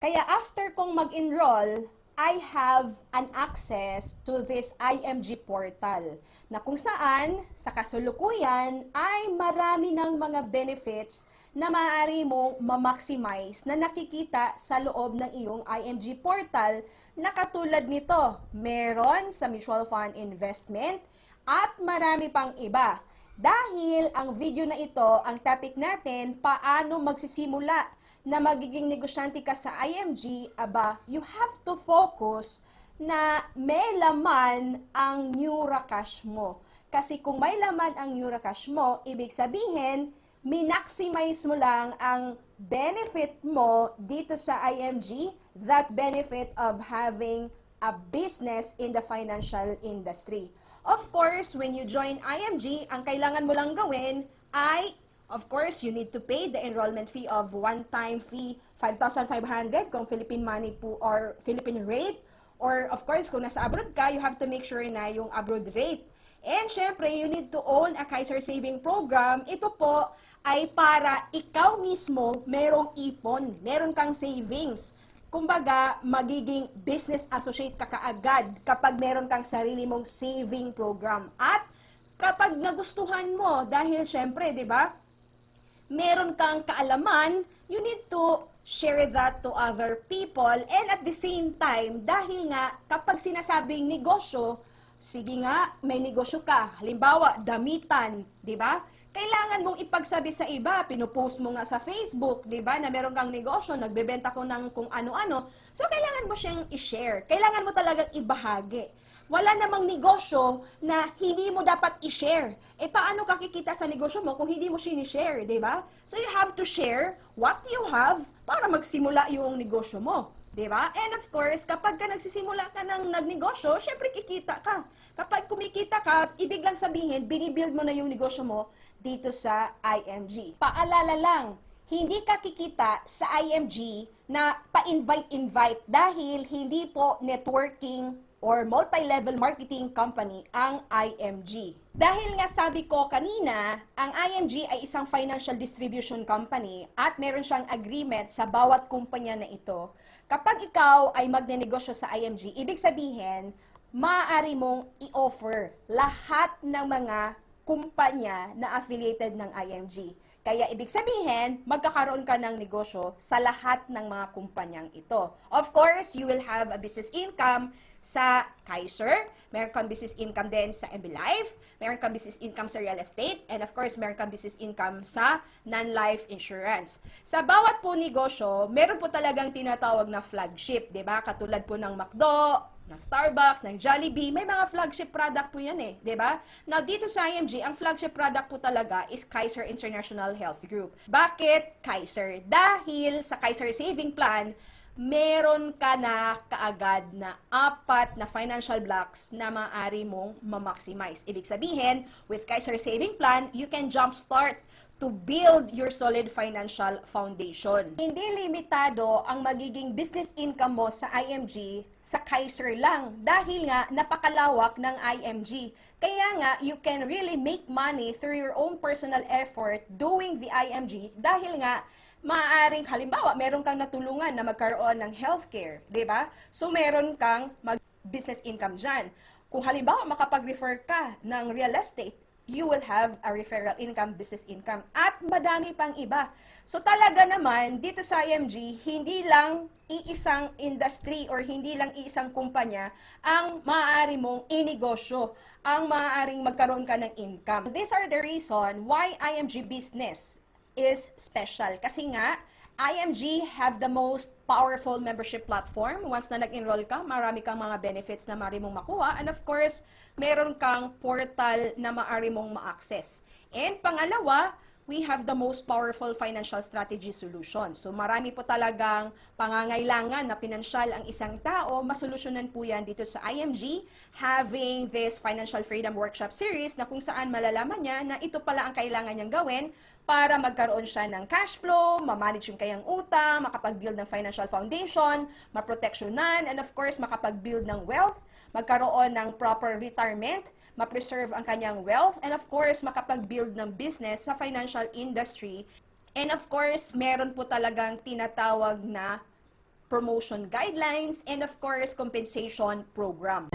Kaya after kong mag-enroll, I have an access to this IMG portal na kung saan sa kasulukuyan ay marami ng mga benefits na maaari mong ma-maximize na nakikita sa loob ng iyong IMG portal na katulad nito. Meron sa mutual fund investment at marami pang iba. Dahil ang video na ito, ang topic natin, paano magsisimula na magiging negosyante ka sa IMG, you have to focus na may laman ang Neuracash mo. Kasi kung may laman ang Neuracash mo, ibig sabihin, minaximize mo lang ang benefit mo dito sa IMG, that benefit of having a business in the financial industry. Of course, when you join IMG, ang kailangan mo lang gawin ay, of course, you need to pay the enrollment fee of one-time fee, 5,500 kung Philippine money po or Philippine rate. Or of course, kung nasa abroad ka, you have to make sure na yung abroad rate. And syempre, you need to own a Kaiser Saving Program. Ito po ay para ikaw mismo merong ipon, meron kang savings. Kumbaga, magiging business associate ka kaagad kapag meron kang sarili mong saving program. At kapag nagustuhan mo, dahil syempre, di ba, meron kang kaalaman, you need to share that to other people. And at the same time, dahil nga, kapag sinasabing negosyo, sige nga, may negosyo ka. Halimbawa, damitan, di ba? Kailangan mong ipagsabi sa iba, pinupost mo nga sa Facebook, di ba, na meron kang negosyo, nagbebenta ko ng kung ano-ano. So, kailangan mo siyang i-share. Kailangan mo talagang ibahagi. Wala namang negosyo na hindi mo dapat i-share. Eh, paano kakikita sa negosyo mo kung hindi mo sinishare, di ba? So, you have to share what you have para magsimula yung negosyo mo, di ba? And of course, kapag ka nagsisimula ka ng nagnegosyo, syempre kikita ka. Kapag kumikita ka, ibig lang sabihin, binibuild mo na yung negosyo mo dito sa IMG. Paalala lang, hindi ka kikita sa IMG na pa-invite-invite dahil hindi po networking or multi-level marketing company ang IMG. Dahil nga sabi ko kanina, ang IMG ay isang financial distribution company at meron siyang agreement sa bawat kumpanya na ito. Kapag ikaw ay magnenegosyo sa IMG, ibig sabihin, maaari mong i-offer lahat ng mga kumpanya na affiliated ng IMG. Kaya ibig sabihin, magkakaroon ka ng negosyo sa lahat ng mga kumpanyang ito. Of course, you will have a business income sa Kaiser, meron kang business income din sa MB Life, meron kang business income sa real estate, and of course, meron kang business income sa non-life insurance. Sa bawat po negosyo, meron po talagang tinatawag na flagship, 'di ba? Katulad po ng McDo, ng Starbucks, ng Jollibee, may mga flagship product po yan eh, di ba? Now, dito sa IMG, ang flagship product po talaga is Kaiser International Health Group. Bakit Kaiser? Dahil sa Kaiser Saving Plan, meron ka na kaagad na 4 na financial blocks na maaari mong ma-maximize. Ibig sabihin, with Kaiser Saving Plan, you can jumpstart to build your solid financial foundation. Hindi limitado ang magiging business income mo sa IMG sa Kaiser lang dahil nga napakalawak ng IMG. Kaya nga, you can really make money through your own personal effort doing the IMG dahil nga maaaring halimbawa, meron kang natulungan na magkaroon ng healthcare, di ba? So, meron kang business income dyan. Kung halimbawa, makapag-refer ka ng real estate, you will have a referral income, business income, at madami pang iba. So talaga naman, dito sa IMG, hindi lang iisang industry or hindi lang iisang kumpanya ang maaari mong inegosyo, ang maaaring magkaroon ka ng income. These are the reason why IMG business is special. Kasi nga, IMG have the most powerful membership platform. Once na nag-enroll ka, marami kang mga benefits na maaari mong makuha. And of course, meron kang portal na maaari mong ma-access. And pangalawa, we have the most powerful financial strategy solution. So marami po talagang pangangailangan na pinansyal ang isang tao, masolusyonan po yan dito sa IMG, having this Financial Freedom Workshop Series na kung saan malalaman niya na ito pala ang kailangan niyang gawin para magkaroon siya ng cash flow, ma-manage yung kayang utang, makapag-build ng financial foundation, maproteksyonan, and of course, makapag-build ng wealth, magkaroon ng proper retirement, ma-preserve ang kanyang wealth, and of course, makapag-build ng business sa financial industry. And of course, meron po talagang tinatawag na promotion guidelines, and of course, compensation program.